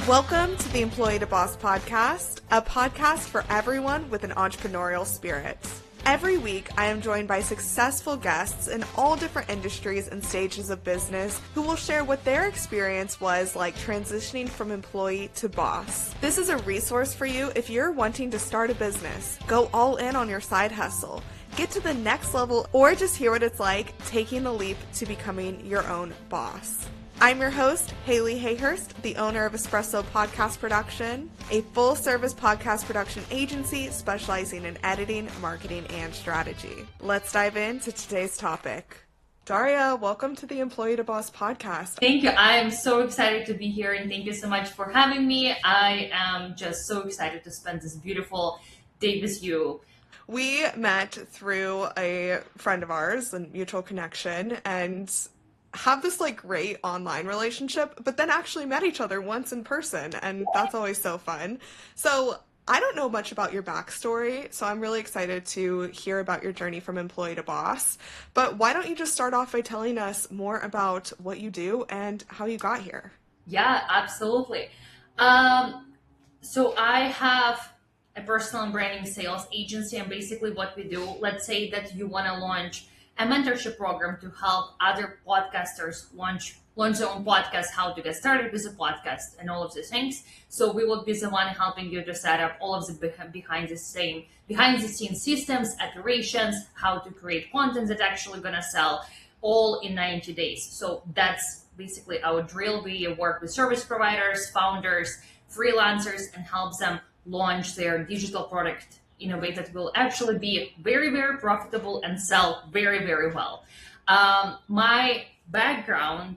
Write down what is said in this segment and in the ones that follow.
Welcome to the Employee to Boss podcast, a podcast for everyone with an entrepreneurial spirit. Every week, I am joined by successful guests in all different industries and stages of business who will share what their experience was like transitioning from employee to boss. This is a resource for you if you're wanting to start a business, go all in on your side hustle, get to the next level, or just hear what it's like taking the leap to becoming your own boss. I'm your host, Hayleigh Hayhurst, the owner of Espresso Podcast Production, a full-service podcast production agency specializing in editing, marketing, and strategy. Let's dive into today's topic. Daria, welcome to the Employee to Boss podcast. Thank you. I'm so excited to be here, and thank you so much for having me. I am just so excited to spend this beautiful day with you. We met through a friend of ours, a mutual connection, and have this like great online relationship, but then actually met each other once in person, and that's always so fun. So I don't know much about your backstory, so I'm really excited to hear about your journey from employee to boss. But why don't you just start off by telling us more about what you do and how you got here? Yeah, absolutely. So I have a personal branding sales agency, and basically what we do, let's say that you want to launch a mentorship program to help other podcasters launch their own podcast, how to get started with a podcast and all of these things. So we will be the one helping you to set up all of the behind the scenes systems, iterations, how to create content that's actually going to sell, all in 90 days. So that's basically our drill. We work with service providers, founders, freelancers, and help them launch their digital product in a way that will actually be very, very profitable and sell very, very well. My background,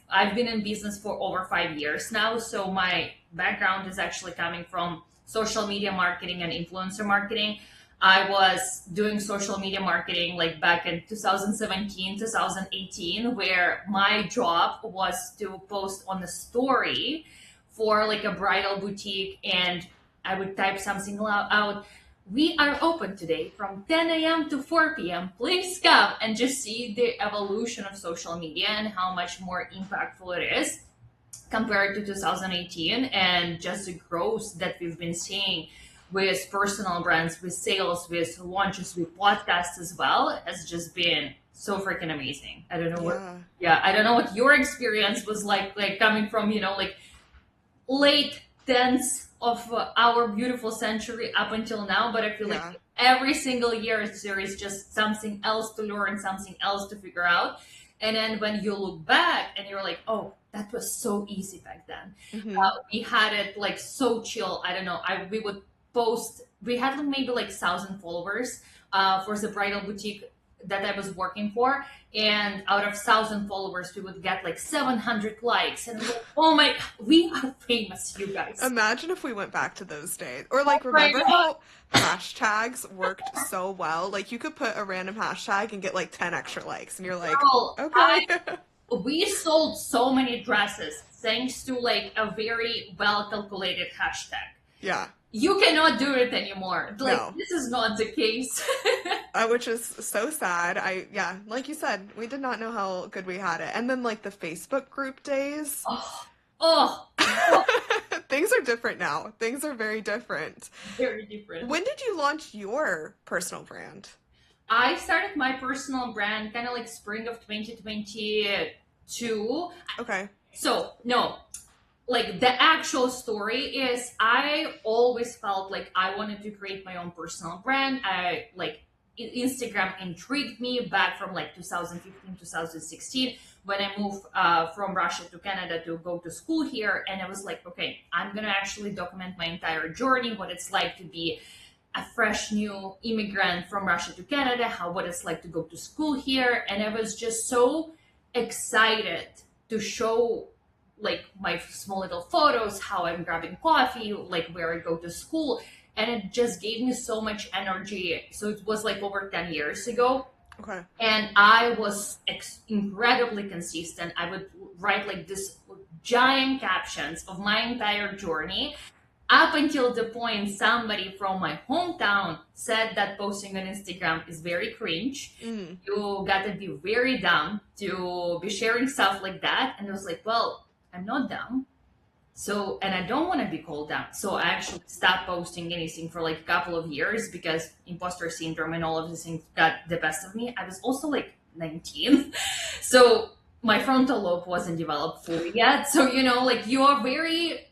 I've been in business for over 5 years now. So my background is actually coming from social media marketing and influencer marketing. I was doing social media marketing back in 2017, 2018, where my job was to post on a story for a bridal boutique, and I would type something out. We are open today from 10 a.m. to 4 p.m. Please come, and just see the evolution of social media and how much more impactful it is compared to 2018, and just the growth that we've been seeing with personal brands, with sales, with launches, with podcasts as well, has just been so freaking amazing. I don't know I don't know what your experience was like coming from, late 10s of our beautiful century up until now, but I feel like every single year there is just something else to learn, something else to figure out. And then when you look back and you're like, oh, that was so easy back then. Mm-hmm. We had it so chill. I don't know. We would post, we had maybe 1,000 followers for the bridal boutique that I was working for, and out of 1,000 followers we would get 700 likes, and oh my, we are famous, you guys. Imagine if we went back to those days, or remember how hashtags worked so well? You could put a random hashtag and get 10 extra likes, and you're like, girl, okay. We sold so many dresses thanks to a very well calculated hashtag. Yeah. You cannot do it anymore. No. This is not the case. Which is so sad. Like you said, we did not know how good we had it. And then the Facebook group days. Oh. Things are different now. Things are very different. Very different. When did you launch your personal brand? I started my personal brand kind of spring of 2022. Okay. So, no. The actual story is I always felt like I wanted to create my own personal brand. Instagram intrigued me back from 2015, 2016 when I moved from Russia to Canada to go to school here. And I was like, okay, I'm going to actually document my entire journey, what it's like to be a fresh new immigrant from Russia to Canada, what it's like to go to school here. And I was just so excited to show my small little photos, how I'm grabbing coffee, where I go to school. And it just gave me so much energy. So it was over 10 years ago. Okay. And I was incredibly consistent. I would write this giant captions of my entire journey, up until the point somebody from my hometown said that posting on Instagram is very cringe. Mm. You gotta be very dumb to be sharing stuff like that. And I was like, well, I'm not dumb. So, and I don't want to be called out. So I actually stopped posting anything for like a couple of years because imposter syndrome and all of these things got the best of me. I was also like 19. So my frontal lobe wasn't developed fully yet. So, like you are very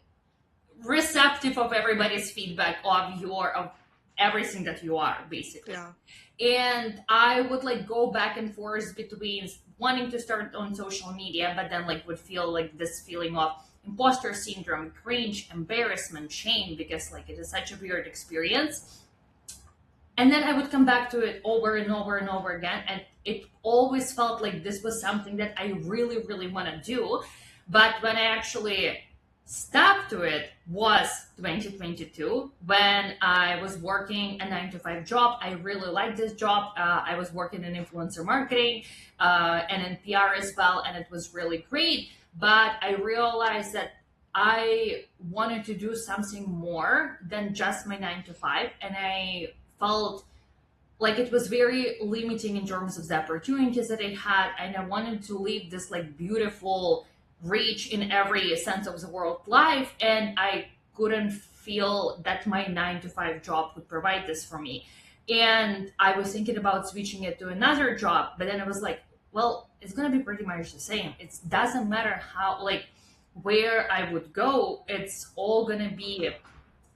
receptive of everybody's feedback of everything that you are, basically. Yeah. And I would like go back and forth between wanting to start on social media, but then like would feel like this feeling of imposter syndrome, cringe, embarrassment, shame, because like it is such a weird experience. And then I would come back to it over and over and over again. And it always felt like this was something that I really, really want to do. But when I actually stuck to it was 2022 when I was working a 9 to 5 job. I really liked this job. I was working in influencer marketing and in PR as well. And it was really great. But I realized that I wanted to do something more than just my 9 to 5. And I felt like it was very limiting in terms of the opportunities that I had. And I wanted to live this like beautiful, rich in every sense of the word life. And I couldn't feel that my 9 to 5 job would provide this for me. And I was thinking about switching it to another job, but then I was like, well, it's going to be pretty much the same. It doesn't matter how, like, where I would go, it's all going to be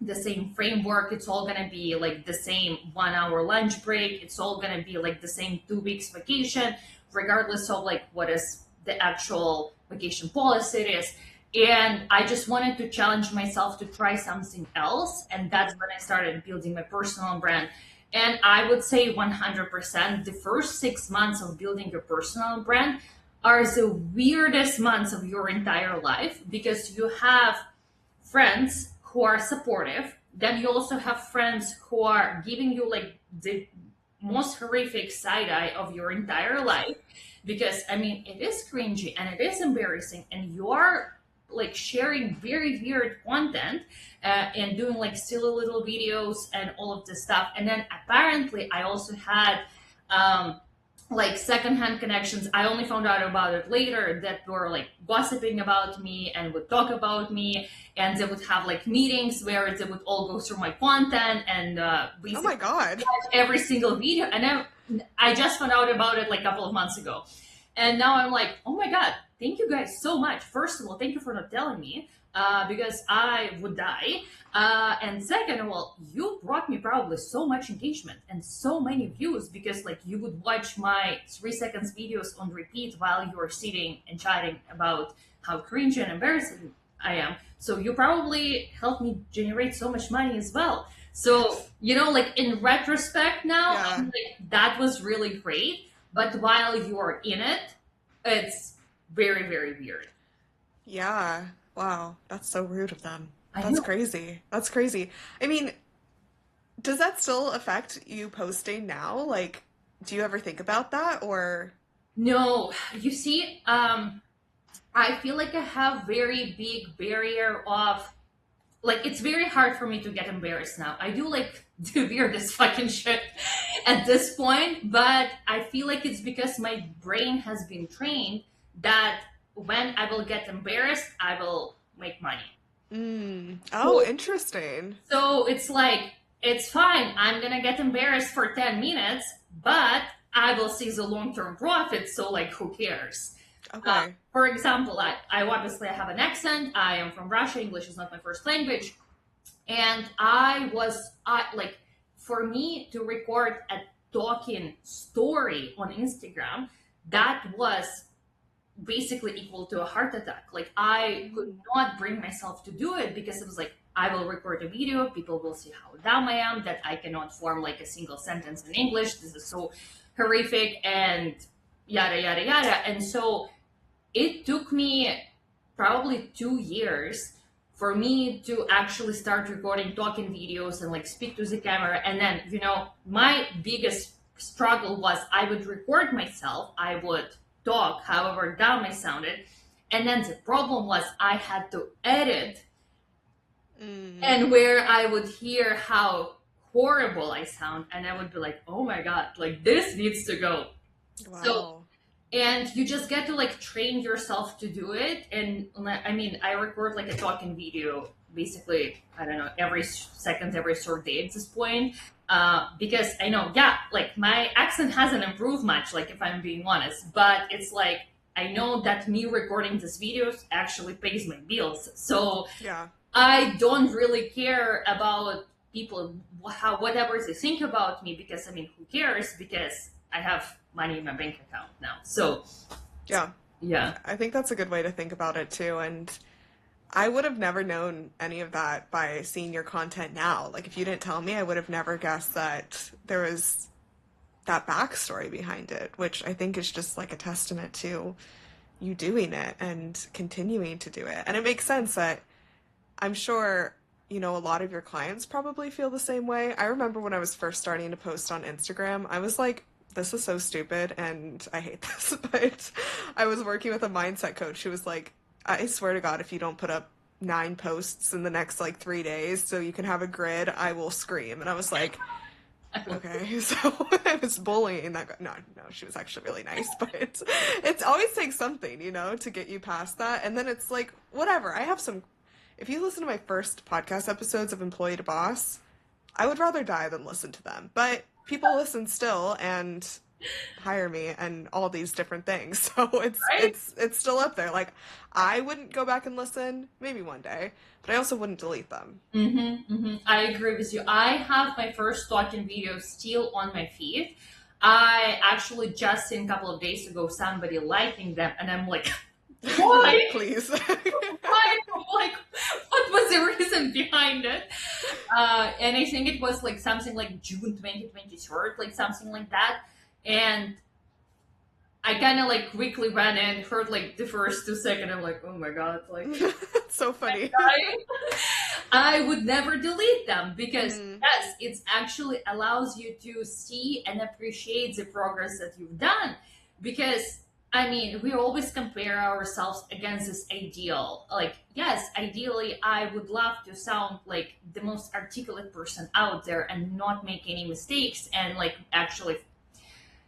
the same framework. It's all going to be like the same 1 hour lunch break. It's all going to be like the same 2 weeks vacation, regardless of like what is the actual vacation policy it is. And I just wanted to challenge myself to try something else. And that's when I started building my personal brand. And I would say 100%, the first 6 months of building your personal brand are the weirdest months of your entire life, because you have friends who are supportive. Then you also have friends who are giving you like the most horrific side eye of your entire life. Because I mean, it is cringy and it is embarrassing, and you're like sharing very weird content and doing like silly little videos and all of this stuff. And then apparently I also had like secondhand connections. I only found out about it later, that were like gossiping about me and would talk about me, and they would have like meetings where they would all go through my content and Oh my God. watch every single video. And then I just found out about it like a couple of months ago. And now I'm like, oh my God, thank you guys so much. First of all, thank you for not telling me because I would die. And second of all, you brought me probably so much engagement and so many views, because like you would watch my 3 seconds videos on repeat while you are sitting and chatting about how cringy and embarrassing I am. So you probably helped me generate so much money as well. So, like in retrospect now, Yeah. I'm like, that was really great. But while you're in it, it's very, very weird. Yeah. Wow. That's so rude of them. I That's know. crazy. That's crazy. I mean, does that still affect you posting now? Like, do you ever think about that or? No, you see, I feel like I have very big barrier of like, it's very hard for me to get embarrassed now. I do like the weirdest fucking shit at this point, but I feel like it's because my brain has been trained that when I will get embarrassed, I will make money. Oh, So, interesting. so it's like, it's fine. I'm gonna get embarrassed for 10 minutes, but I will see the long-term profit. So like, who cares? Okay. For example, I obviously have an accent. I am from Russia. English is not my first language. And like, for me to record a talking story on Instagram, that was basically equal to a heart attack. Like, I could not bring myself to do it, because it was like, I will record a video, people will see how dumb I am, that I cannot form like a single sentence in English. This is so horrific, and yada, yada, yada. And so it took me probably 2 years for me to actually start recording talking videos and like speak to the camera. And then, my biggest struggle was I would record myself, I would talk however dumb I sounded. And then the problem was I had to edit, and where I would hear how horrible I sound, and I would be like, oh my God, like this needs to go. So Wow. and you just get to like train yourself to do it. And I mean, I record like a talking video basically, I don't know, every second, every third day at this point, because I know, yeah, like my accent hasn't improved much, like if I'm being honest, but it's like I know that me recording these videos actually pays my bills. So Yeah. I don't really care about people, how whatever they think about me, because I mean, who cares? Because I have money in my bank account now. So Yeah. yeah. I think that's a good way to think about it too. And I would have never known any of that by seeing your content now. Like, if you didn't tell me, I would have never guessed that there was that backstory behind it, which I think is just like a testament to you doing it and continuing to do it. And it makes sense that I'm sure, a lot of your clients probably feel the same way. I remember when I was first starting to post on Instagram, I was like, this is so stupid and I hate this. But I was working with a mindset coach who was like, I swear to God, if you don't put up 9 posts in the next like 3 days so you can have a grid, I will scream. And I was like, okay. So I was bullying that guy. No, no, she was actually really nice, but it's always takes something, to get you past that. And then it's like, whatever. If you listen to my first podcast episodes of Employee to Boss, I would rather die than listen to them. But people listen still and hire me and all these different things. So it's Right? it's it's still up there. Like, I wouldn't go back and listen, maybe one day, but I also wouldn't delete them. I agree with you. I have my first talking video still on my feed. I actually just seen a couple of days ago somebody liking them, and I'm like, why? Please. Why? Like, what was the reason behind it? And I think it was like something like June 2023, like something like that. And I kind of like quickly ran in, heard like the first 2 seconds. I'm like, oh my God, like, So funny. I would never delete them because Mhm. yes, it actually allows you to see and appreciate the progress that you've done. Because I mean, we always compare ourselves against this ideal. Like, yes, ideally, I would love to sound like the most articulate person out there and not make any mistakes and like actually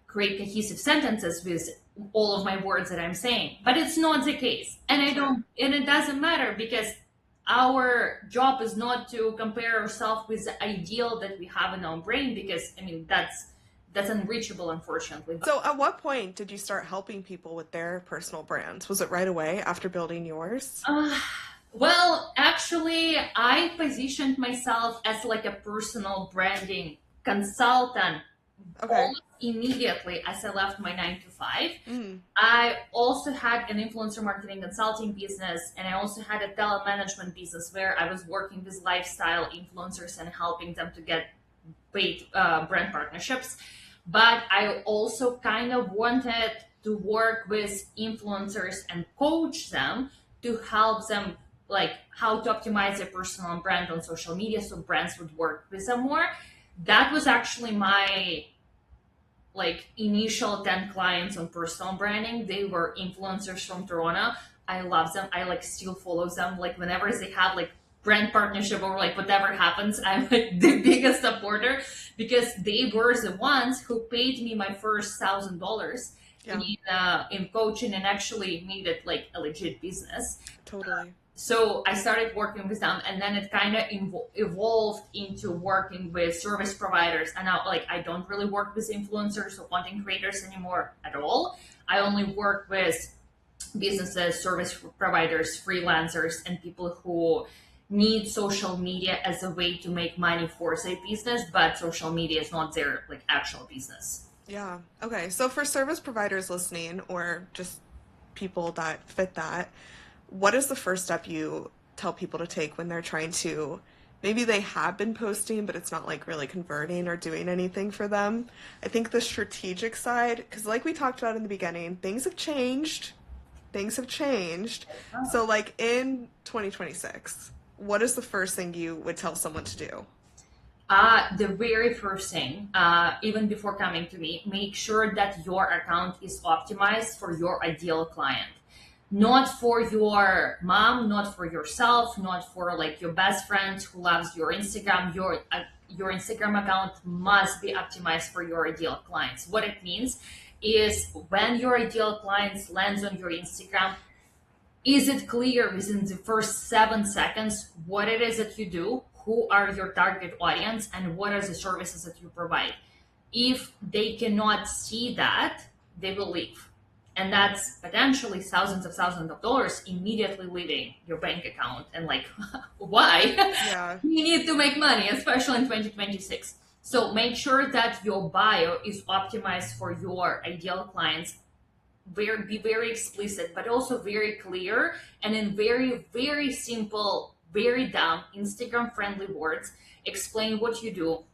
create cohesive sentences with all of my words that I'm saying. But it's not the case. And Sure. and it doesn't matter because our job is not to compare ourselves with the ideal that we have in our brain because I mean that's unreachable, unfortunately. So at what point did you start helping people with their personal brands? Was it right away after building yours? Uh, well, actually, I positioned myself as like a personal branding consultant Okay. almost immediately as I left my 9 to 5. Mm. I also had an influencer marketing consulting business, and I also had a telemanagement business where I was working with lifestyle influencers and helping them to get paid brand partnerships. But I also kind of wanted to work with influencers and coach them to help them like how to optimize their personal brand on social media so brands would work with them more. That was actually my like initial 10 clients on personal branding. They were influencers from Toronto. I love them. I like still follow them. Like whenever they have like brand partnership or like whatever happens, I'm like the biggest supporter because they were the ones who paid me my first $1,000 Yeah, in coaching and actually made it like a legit business. totally. So I started working with them, and then it kind of evolved into working with service providers. And now, like, I don't really work with influencers or content creators anymore at all. I only work with businesses, service providers, freelancers, and people who need social media as a way to make money for their business, but social media is not their like actual business. Yeah. Okay. So for service providers listening or just people that fit that, what is the first step you tell people to take when they're trying to, maybe they have been posting, but it's not like really converting or doing anything for them? I think the strategic side, because like we talked about in the beginning, things have changed. Things have changed. So like in 2026, what is the first thing you would tell someone to do? The very first thing, even before coming to me, make sure that your account is optimized for your ideal client. not for your mom, not for yourself, not for like your best friend who loves your Instagram. Your Instagram account must be optimized for your ideal clients. What it means is when your ideal clients lands on your Instagram, is it clear within the first 7 seconds what it is that you do, who are your target audience, and what are the services that you provide? If they cannot see that, they will leave. And that's potentially thousands of dollars immediately leaving your bank account. And like, why? Yeah. You need to make money, especially in 2026. So make sure that your bio is optimized for your ideal clients. Be very explicit, but also very clear and in very simple, very dumb Instagram friendly words. Explain what you do.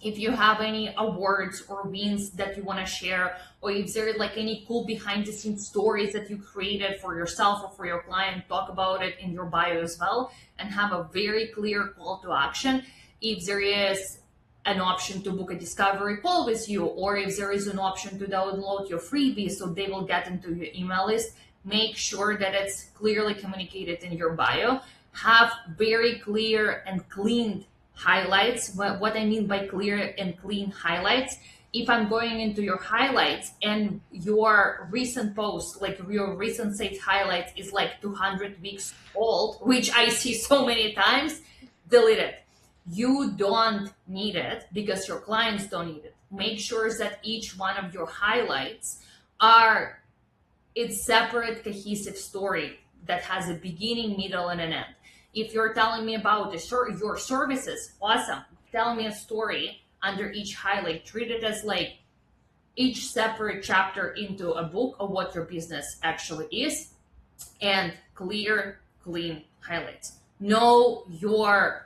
If you have any awards or wins that you want to share, or if there like any cool behind the scenes stories that you created for yourself or for your client, talk about it in your bio as well, and have a very clear call to action. If there is an option to book a discovery call with you, or if there is an option to download your freebie so they will get into your email list, make sure that it's clearly communicated in your bio. Have very clear and clean highlights. What I mean by clear and clean highlights, if I'm going into your highlights and your recent post, like your recent saved highlights is like 200 weeks old, which I see so many times, delete it. You don't need it because your clients don't need it. Make sure that each one of your highlights are its separate cohesive story that has a beginning, middle, and an end. If you're telling me about your services, awesome. Tell me a story under each highlight. Treat it as like each separate chapter into a book of what your business actually is, and clear, clean highlights. Know your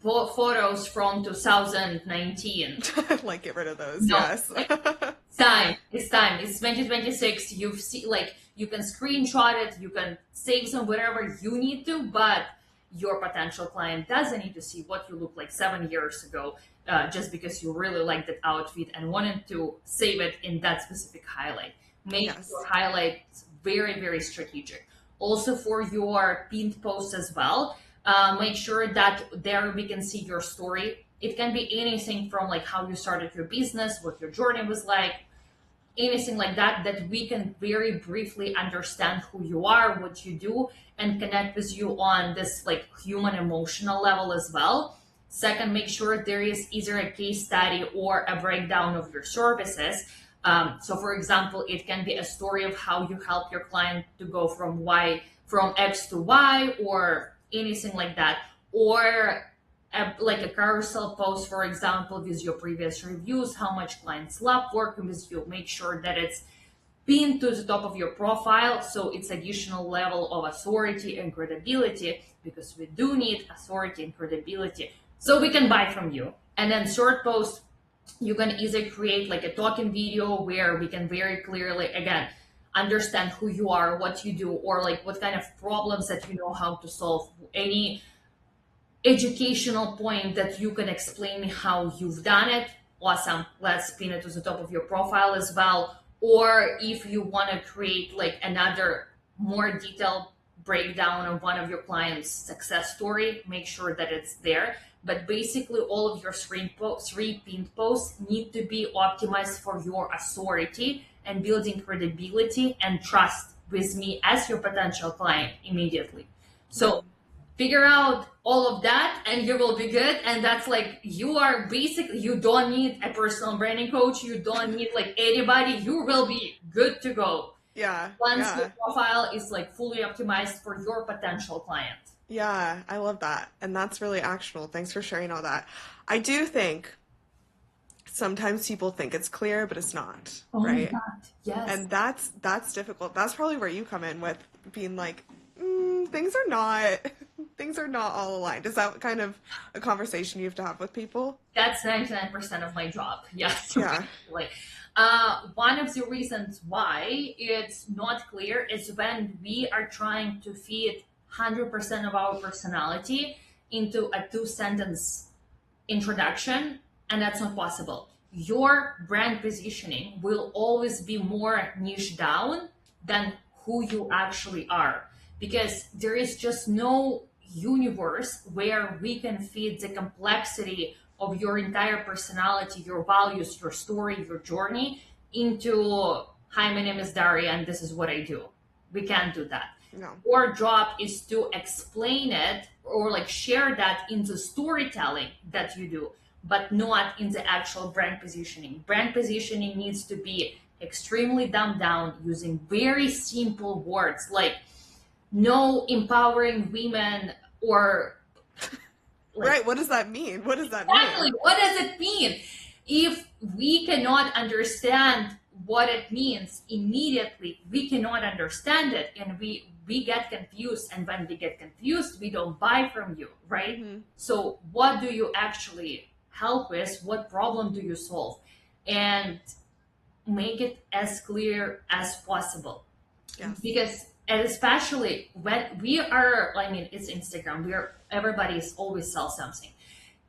photos from 2019. Like, get rid of those. No, Yes. it's time. It's time. It's 2026. You've seen, like, you can screenshot it, you can save some whatever you need to, but your potential client doesn't need to see what you looked like 7 years ago, just because you really liked that outfit and wanted to save it in that specific highlight. Make your highlights very strategic. Also for your pinned posts as well, make sure that there we can see your story. It can be anything from like how you started your business, what your journey was like, anything like that, that we can very briefly understand who you are, what you do, and connect with you on this like human emotional level as well. Second, make sure there is either a case study or a breakdown of your services. So for example, it can be a story of how you help your client to go from X to Y, or anything like that, or like a carousel post, for example, with your previous reviews, how much clients love working with you. Make sure that it's pinned to the top of your profile, so it's additional level of authority and credibility, because we do need authority and credibility so we can buy from you. And then third post, you can either create like a talking video where we can very clearly, again, understand who you are, what you do, or like what kind of problems that you know how to solve, any educational point that you can explain me how you've done it. Awesome. Let's pin it to the top of your profile as well. Or if you want to create like another more detailed breakdown of one of your clients' success story, make sure that it's there. But basically all of your three pinned posts need to be optimized for your authority and building credibility and trust with me as your potential client immediately. So figure out all of that and you will be good. And that's like, you are basically, you don't need a personal branding coach. You don't need like anybody. You will be good to go. Yeah. Once your profile is like fully optimized for your potential client. Yeah, I love that. And that's really actionable. Thanks for sharing all that. I do think sometimes people think it's clear, but it's not, right? God. Yes. And that's difficult. That's probably where you come in with being like, things are not all aligned. Is that kind of a conversation you have to have with people? That's 99% of my job. Yes. Yeah. Like, one of the reasons why it's not clear is when we are trying to feed 100% of our personality into a 2-sentence introduction, and that's not possible. Your brand positioning will always be more niche down than who you actually are, because there is just no universe where we can fit the complexity of your entire personality, your values, your story, your journey into, hi, my name is Daria and this is what I do. We can't do that. No. Our job is to explain it or like share that into storytelling that you do, but not in the actual brand positioning. Brand positioning needs to be extremely dumbed down using very simple words, like no empowering women or like, right. What does that mean? What does that exactly mean? What does it mean? If we cannot understand what it means immediately, we cannot understand it, and we get confused, and when we get confused, we don't buy from you, right? Mm-hmm. So what do you actually help with? What problem do you solve? And make it as clear as possible. Yes. Because, and especially when we are, I mean, it's Instagram, everybody is always sell something.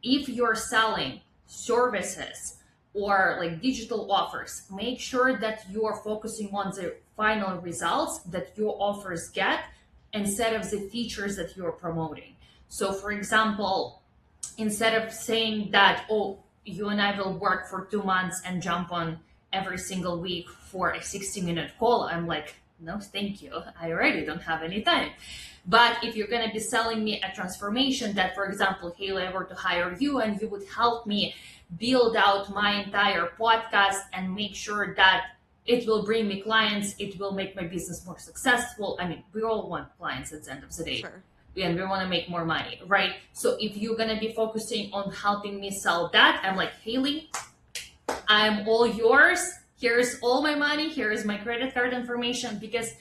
If you're selling services or like digital offers, make sure that you are focusing on the final results that your offers get instead of the features that you're promoting. So for example, instead of saying that, oh, you and I will work for 2 months and jump on every single week for a 60-minute call, I'm like, no, thank you. I already don't have any time. But if you're going to be selling me a transformation that, for example, Hayleigh, I were to hire you and you would help me build out my entire podcast and make sure that it will bring me clients, it will make my business more successful. I mean, we all want clients at the end of the day. Sure. And we want to make more money, right? So if you're going to be focusing on helping me sell that, I'm like, Hayleigh, I'm all yours. Here's all my money. Here is my credit card information, because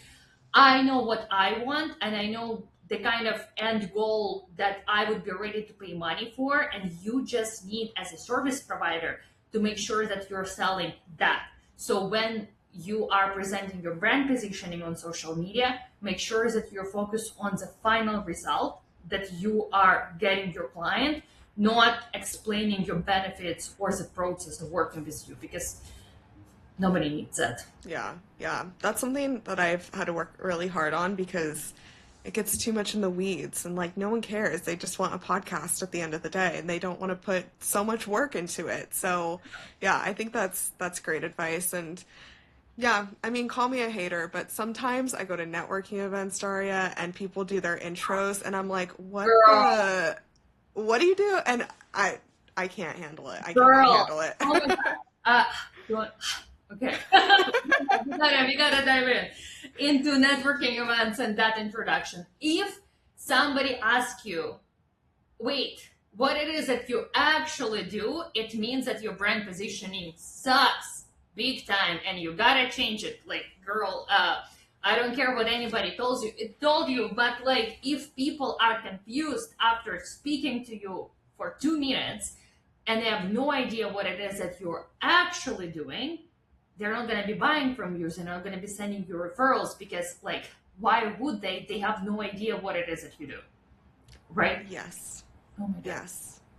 I know what I want and I know the kind of end goal that I would be ready to pay money for. And you just need, as a service provider, to make sure that you're selling that. So when you are presenting your brand positioning on social media, make sure that you're focused on the final result, that you are getting your client, not explaining your benefits or the process of working with you, because nobody needs it. Yeah. That's something that I've had to work really hard on, because it gets too much in the weeds and like no one cares. They just want a podcast at the end of the day and they don't want to put so much work into it. So yeah, I think that's great advice. And yeah, I mean, call me a hater, but sometimes I go to networking events, Daria, and people do their intros and I'm like, what do you do? And I can't handle it. I can't handle it. Oh my God. Okay. we gotta dive into networking events and that introduction. If somebody asks you, wait, what it is that you actually do, it means that your brand positioning sucks big time and you gotta change it. Like, girl, I don't care what anybody told you, but like, if people are confused after speaking to you for 2 minutes and they have no idea what it is that you're actually doing, they're not going to be buying from you. They're not going to be sending you referrals, because like, why would they? They have no idea what it is that you do. Right? Yes. Oh my God.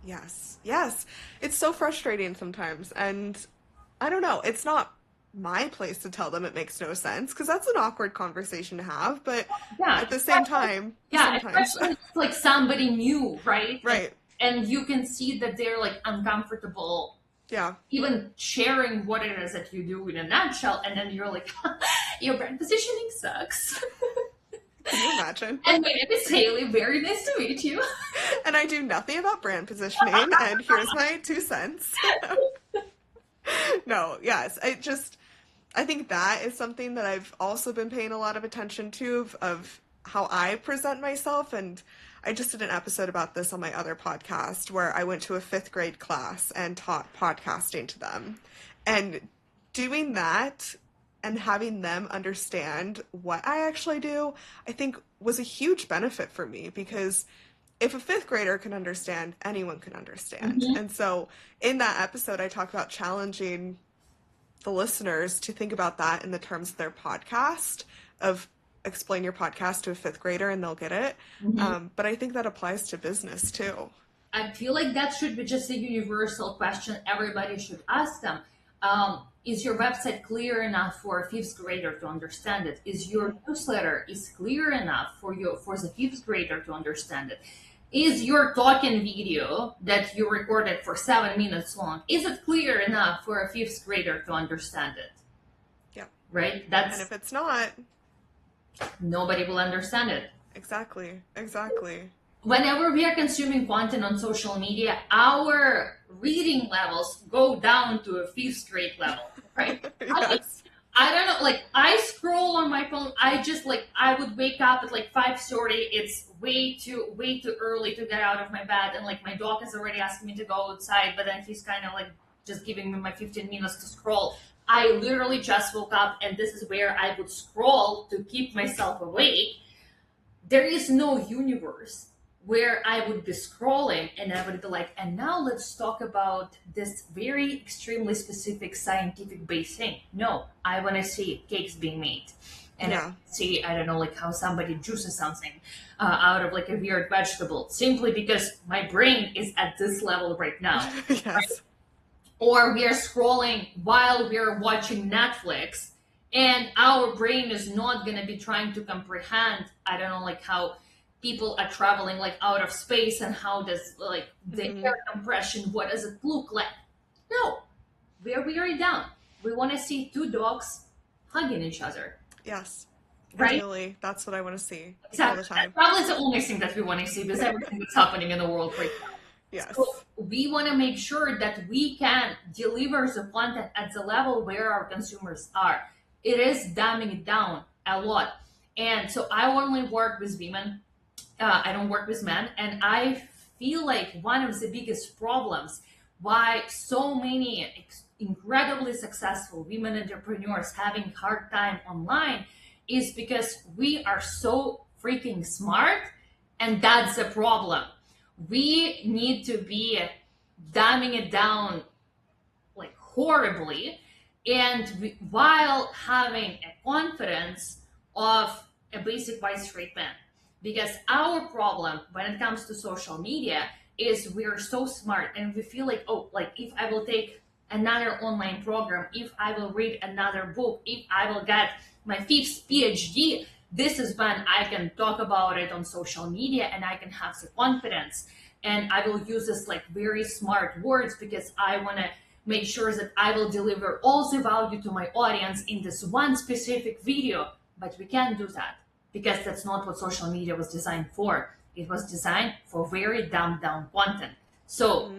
Yes. It's so frustrating sometimes. And I don't know, it's not my place to tell them it makes no sense, because that's an awkward conversation to have. But at the same time, sometimes. Especially if it's like somebody new, right? Right. And you can see that they're like uncomfortable. Yeah. Even sharing what it is that you do in a nutshell, and then you're like, your brand positioning sucks. Can you imagine? And my name is Hayleigh. Very nice to meet you. And I do nothing about brand positioning, and here's my 2 cents. No, yes. I think that is something that I've also been paying a lot of attention to, of how I present myself. And I just did an episode about this on my other podcast, where I went to a 5th grade class and taught podcasting to them. And doing that and having them understand what I actually do, I think was a huge benefit for me, because if a 5th grader can understand, anyone can understand. Mm-hmm. And so in that episode, I talk about challenging the listeners to think about that in the terms of their podcast, of explain your podcast to a 5th grader and they'll get it. Mm-hmm. But I think that applies to business too. I feel like that should be just a universal question everybody should ask them. Is your website clear enough for a fifth grader to understand it? Is your newsletter is clear enough for the fifth grader to understand it? Is your talking video that you recorded for 7 minutes long, is it clear enough for a fifth grader to understand it? Yeah. Right? And if it's not, nobody will understand it. Exactly. Whenever we are consuming content on social media, our reading levels go down to a fifth grade level, right? Yes. I don't know, like I scroll on my phone. I would wake up at like 5:30. It's way too early to get out of my bed, and like my dog is already asking me to go outside, but then he's kind of like just giving me my 15 minutes to scroll. I literally just woke up, and this is where I would scroll to keep myself awake. There is no universe where I would be scrolling and I would be like, and now let's talk about this very extremely specific scientific based thing. No, I want to see cakes being made. And I see, I don't know, like how somebody juices something out of like a weird vegetable, simply because my brain is at this level right now. Yes. Right? Or we are scrolling while we're watching Netflix, and our brain is not going to be trying to comprehend, I don't know, like how people are traveling like out of space and how does like the air compression, what does it look like? No, we're very down. We want to see two dogs hugging each other. Yes. Right? Really, that's what I want to see exactly. all the time. That's probably the only thing that we want to see because everything that's happening in the world right now. Yes. So we want to make sure that we can deliver the content at the level where our consumers are. It is dumbing it down a lot. And so I only work with women. I don't work with men. And I feel like one of the biggest problems why so many incredibly successful women entrepreneurs having hard time online is because we are so freaking smart. And that's the problem. We need to be dumbing it down like horribly, and while having a confidence of a basic white straight man. Because our problem when it comes to social media is we're so smart and we feel like, oh, like if I will take another online program, if I will read another book, if I will get my fifth PhD, this is when I can talk about it on social media and I can have the confidence. And I will use this like very smart words because I want to make sure that I will deliver all the value to my audience in this one specific video. But we can't do that because that's not what social media was designed for. It was designed for very dumbed down content. So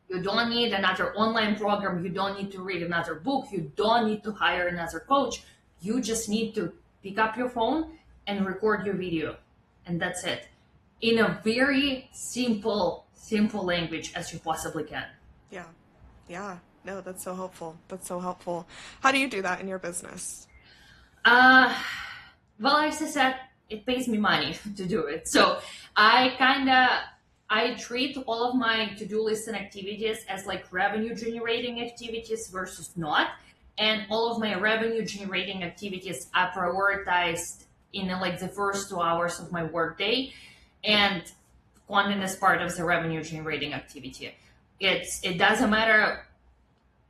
you don't need another online program. You don't need to read another book. You don't need to hire another coach. You just need to pick up your phone and record your video. And that's it. In a very simple language as you possibly can. Yeah. Yeah. No, that's so helpful. That's so helpful. How do you do that in your business? Well, as I said, it pays me money to do it. So I treat all of my to-do list and activities as like revenue generating activities versus not. And all of my revenue generating activities are prioritized in like the first 2 hours of my workday, and content is part of the revenue generating activity. It doesn't matter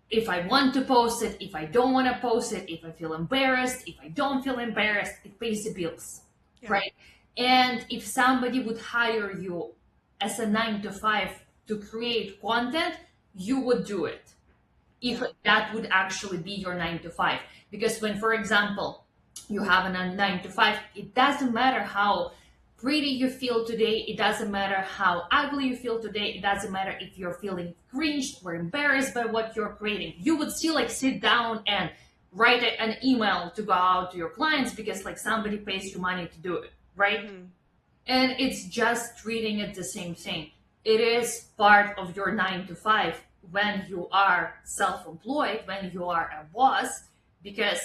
if I want to post it, if I don't want to post it, if I feel embarrassed, if I don't feel embarrassed, it pays the bills, right? And if somebody would hire you as a 9 to 5 to create content, you would do it. If that would actually be your 9 to 5. Because when, for example, you have a 9 to 5, it doesn't matter how pretty you feel today, it doesn't matter how ugly you feel today, it doesn't matter if you're feeling cringed or embarrassed by what you're creating. You would still like sit down and write an email to go out to your clients because like somebody pays you money to do it, right? And it's just treating it the same thing. It is part of your 9 to 5 when you are self-employed, when you are a boss, because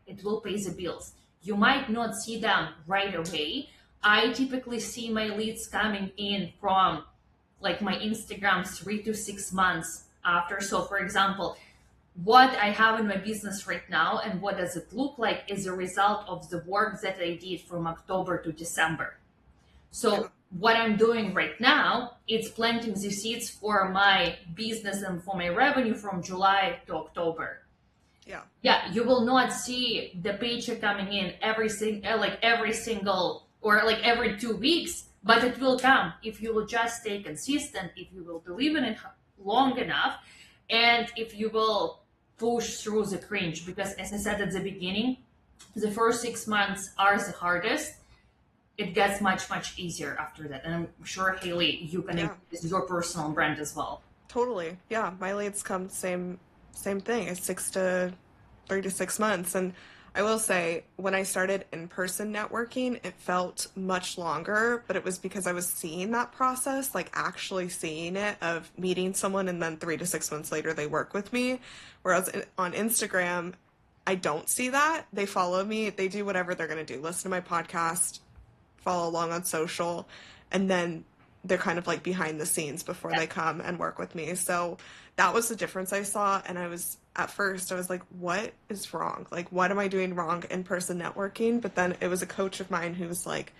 it will pay the bills. You might not see them right away. I typically see my leads coming in from like my Instagram 3 to 6 months after. So for example, what I have in my business right now and what does it look like is a result of the work that I did from October to December. So what I'm doing right now, it's planting the seeds for my business and for my revenue from July to October. Yeah. Yeah, you will not see the paycheck coming in every single or like every 2 weeks, but it will come if you will just stay consistent, if you will believe in it long enough, and if you will push through the cringe. Because as I said at the beginning, the first 6 months are the hardest. It gets much easier after that, and I'm sure Hayleigh, you can Yeah. increase your personal brand as well. Totally. Yeah. My leads come same thing. It's 3 to 6 months. And I will say, when I started in-person networking, it felt much longer, but it was because I was seeing that process, like actually seeing it of meeting someone and then 3 to 6 months later they work with me. Whereas on Instagram, I don't see that. They follow me, they do whatever they're going to do, listen to my podcast, follow along on social, and then they're kind of like behind the scenes before they come and work with me. So that was the difference I saw. And at first, I was like, what is wrong? Like, what am I doing wrong in person networking? But then it was a coach of mine who was like,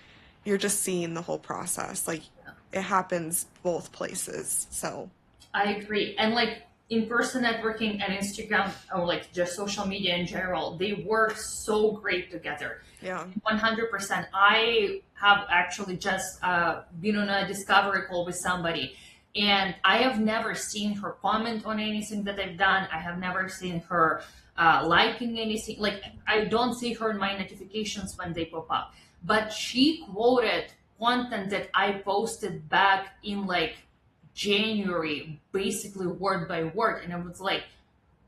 you're just seeing the whole process. Like, it happens both places. So I agree. And like in-person networking and Instagram, or like just social media in general, they work so great together. yeah. 100%. I have actually just been on a discovery call with somebody, and I have never seen her comment on anything that I've done. I have never seen her liking anything. Like, I don't see her in my notifications when they pop up. But she quoted content that I posted back in like January, basically word by word. And I was like,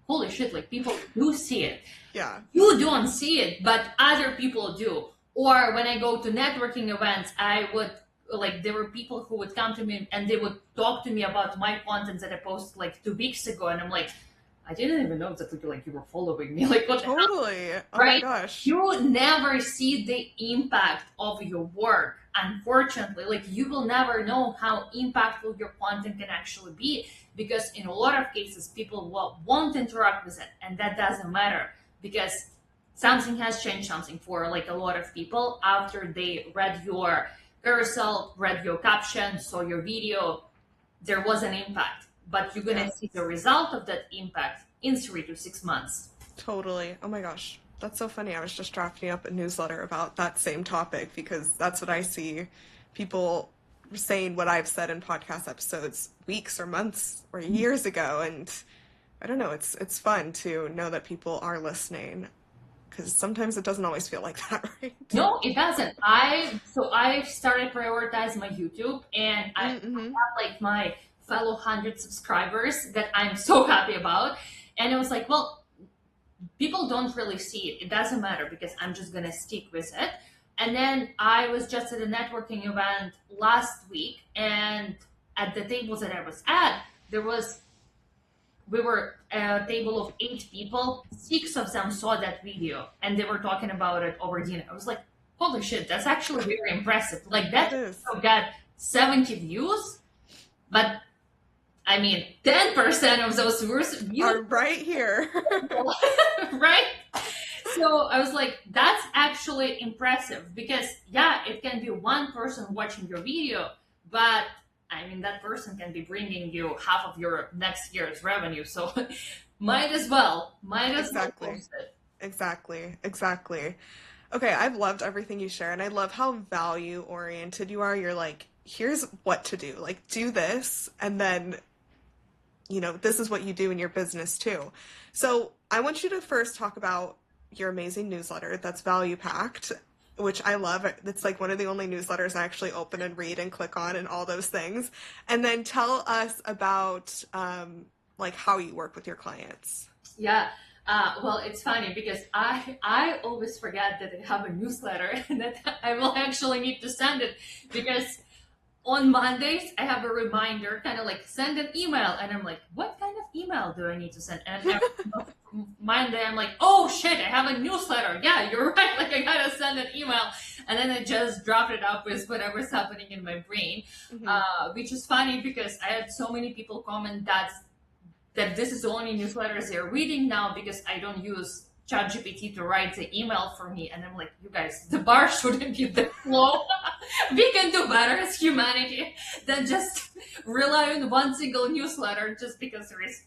holy shit, like people do see it. Yeah. You don't see it, but other people do. Or when I go to networking events, I would like, there were people who would come to me and they would talk to me about my content that I posted like 2 weeks ago. And I'm like, I didn't even know that like you were following me. Like, what the hell? Totally. Oh my Right? gosh. You never see the impact of your work, unfortunately. Like, you will never know how impactful your content can actually be, because in a lot of cases people won't interact with it, and that doesn't matter, because something has changed something for like a lot of people after they read your carousel, read your caption, saw your video. There was an impact, but you're gonna see the result of that impact in 3 to 6 months. Totally. Oh my gosh. That's so funny. I was just drafting up a newsletter about that same topic because that's what I see people saying what I've said in podcast episodes weeks or months or years ago. And I don't know, it's fun to know that people are listening, because sometimes it doesn't always feel like that, right? No, it doesn't. I started prioritizing my YouTube, and I have like my fellow 100 subscribers that I'm so happy about. And I was like, well, people don't really see it. It doesn't matter, because I'm just gonna stick with it. And then I was just at a networking event last week, and at the table that I was at, we were a table of 8 people. 6 of them saw that video and they were talking about it over dinner. I was like, holy shit, that's actually very impressive. Like, that got 70 views, but I mean, 10% of those views are right here. Right? So I was like, that's actually impressive, because yeah, it can be one person watching your video, but I mean, that person can be bringing you half of your next year's revenue. So might as well post it. Exactly. Okay, I've loved everything you share, and I love how value oriented you are. You're like, here's what to do. Like, do this, and then, this is what you do in your business too. So I want you to first talk about your amazing newsletter that's value packed, which I love. It's like one of the only newsletters I actually open and read and click on and all those things. And then tell us about like how you work with your clients. Yeah. Well, it's funny because I always forget that I have a newsletter and that I will actually need to send it, because on Mondays I have a reminder, kind of like send an email, and I'm like, what kind of email do I need to send? And Monday I'm like, oh shit, I have a newsletter. Yeah, you're right. Like, I gotta send an email, and then I just drop it up with whatever's happening in my brain, which is funny because I had so many people comment that this is the only newsletters they're reading now, because I don't use ChatGPT to write the email for me. And I'm like, you guys, the bar shouldn't be this low. We can do better as humanity than just rely on one single newsletter just because there is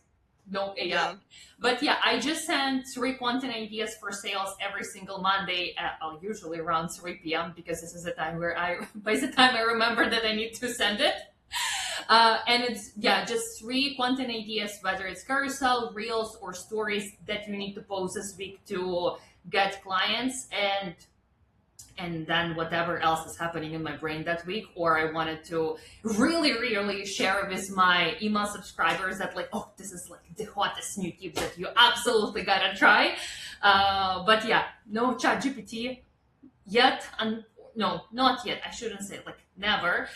no AI. Yeah. But yeah, I just send 3 content ideas for sales every single Monday, usually around 3 p.m. because this is the time where by the time I remember that I need to send it. And it's, just 3 content ideas, whether it's carousel, reels, or stories that you need to post this week to get clients, and then whatever else is happening in my brain that week. Or I wanted to really share with my email subscribers that like, oh, this is like the hottest new tip that you absolutely gotta try. But yeah, no ChatGPT yet. No, not yet. I shouldn't say like never,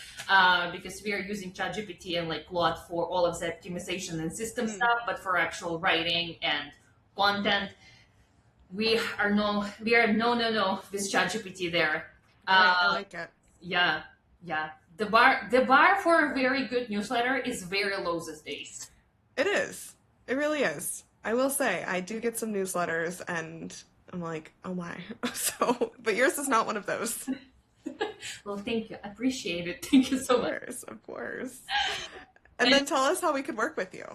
because we are using ChatGPT and like Claude for all of the optimization and system stuff, but for actual writing and content, we are no with ChatGPT there. I like it. Yeah. The bar for a very good newsletter is very low these days. It is. It really is. I will say I do get some newsletters and I'm like, oh my. So, but yours is not one of those. Well, thank you. I appreciate it. Thank you so much. Of course. And then tell us how we could work with you.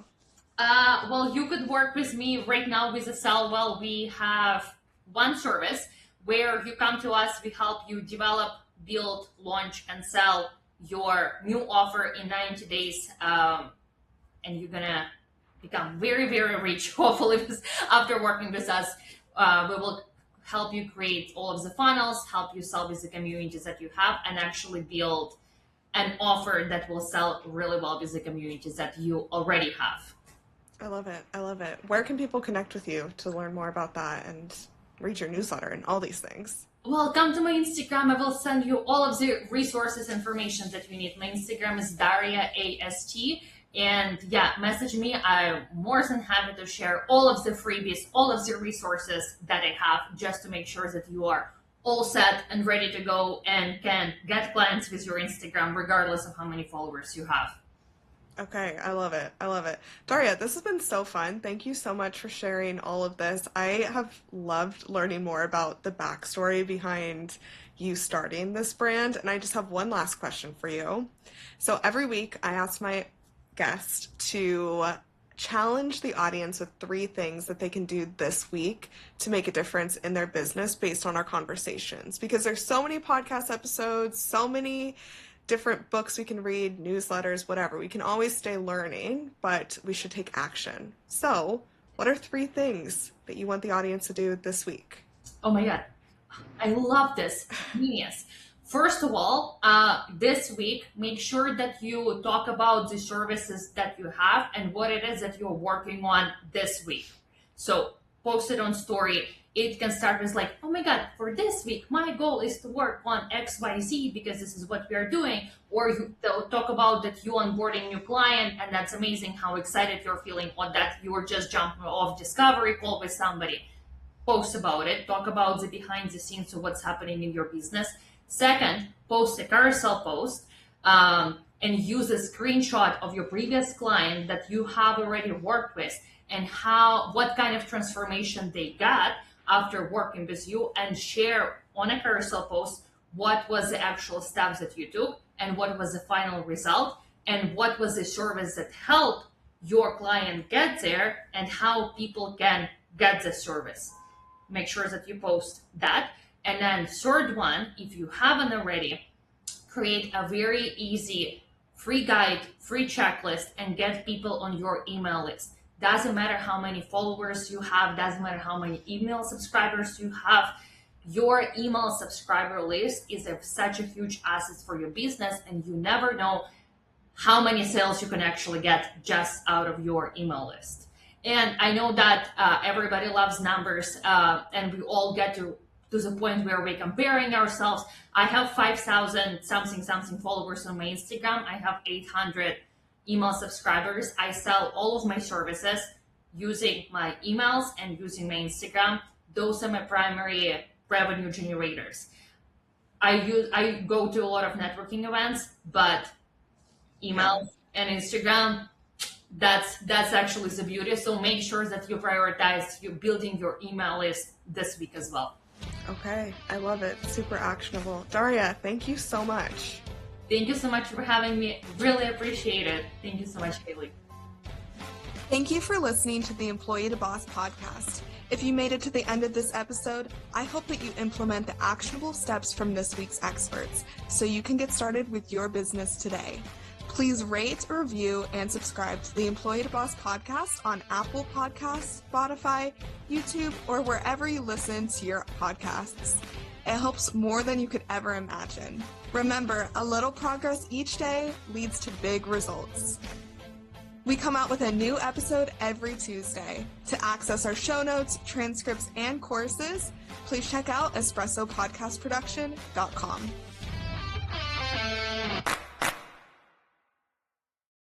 Well, you could work with me right now with Well, we have one service where you come to us, we help you develop, build, launch, and sell your new offer in 90 days. And you're gonna become very rich, hopefully, after working with us. We will help you create all of the funnels, help you sell with the communities that you have, and actually build an offer that will sell really well with the communities that you already have. I love it. Where can people connect with you to learn more about that and read your newsletter and all these things? Well, come to my Instagram. I will send you all of the resources, information that you need. My Instagram is Daria AST. And yeah, message me. I'm more than happy to share all of the freebies, all of the resources that I have, just to make sure that you are all set and ready to go and can get clients with your Instagram, regardless of how many followers you have. Okay, I love it. Daria, this has been so fun. Thank you so much for sharing all of this. I have loved learning more about the backstory behind you starting this brand. And I just have one last question for you. So every week I ask my guest to challenge the audience with 3 things that they can do this week to make a difference in their business based on our conversations. Because there's so many podcast episodes, so many different books we can read, newsletters, whatever. We can always stay learning, but we should take action. So what are 3 things that you want the audience to do this week? Oh my God. I love this. Genius. First of all, this week, make sure that you talk about the services that you have and what it is that you're working on this week. So post it on story. It can start with like, oh my God, for this week, my goal is to work on XYZ because this is what we are doing. Or you talk about that you onboarding new client and that's amazing how excited you're feeling, or that you were just jumping off discovery call with somebody. Post about it. Talk about the behind the scenes of what's happening in your business. Second, post a carousel post and use a screenshot of your previous client that you have already worked with and what kind of transformation they got after working with you, and share on a carousel post what was the actual steps that you took and what was the final result and what was the service that helped your client get there and how people can get the service. Make sure that you post that. And then third one, if you haven't already, create a very easy free guide, free checklist, and get people on your email list. Doesn't matter how many followers you have, doesn't matter how many email subscribers you have. Your email subscriber list is such a huge asset for your business, and you never know how many sales you can actually get just out of your email list. And I know that everybody loves numbers, and we all get to the point where we're comparing ourselves. I have 5,000 something followers on my Instagram. I have 800 email subscribers. I sell all of my services using my emails and using my Instagram. Those are my primary revenue generators. I go to a lot of networking events, but email and Instagram, That's actually the beauty. So make sure that you prioritize you building your email list this week as well. Okay, I love it. Super actionable. Daria, thank you so much. Thank you so much for having me. Really appreciate it. Thank you so much, Hayleigh. Thank you for listening to the Employee to Boss podcast. If you made it to the end of this episode, I hope that you implement the actionable steps from this week's experts so you can get started with your business today. Please rate, review, and subscribe to the Employee to Boss podcast on Apple Podcasts, Spotify, YouTube, or wherever you listen to your podcasts. It helps more than you could ever imagine. Remember, a little progress each day leads to big results. We come out with a new episode every Tuesday. To access our show notes, transcripts, and courses, please check out espressopodcastproduction.com.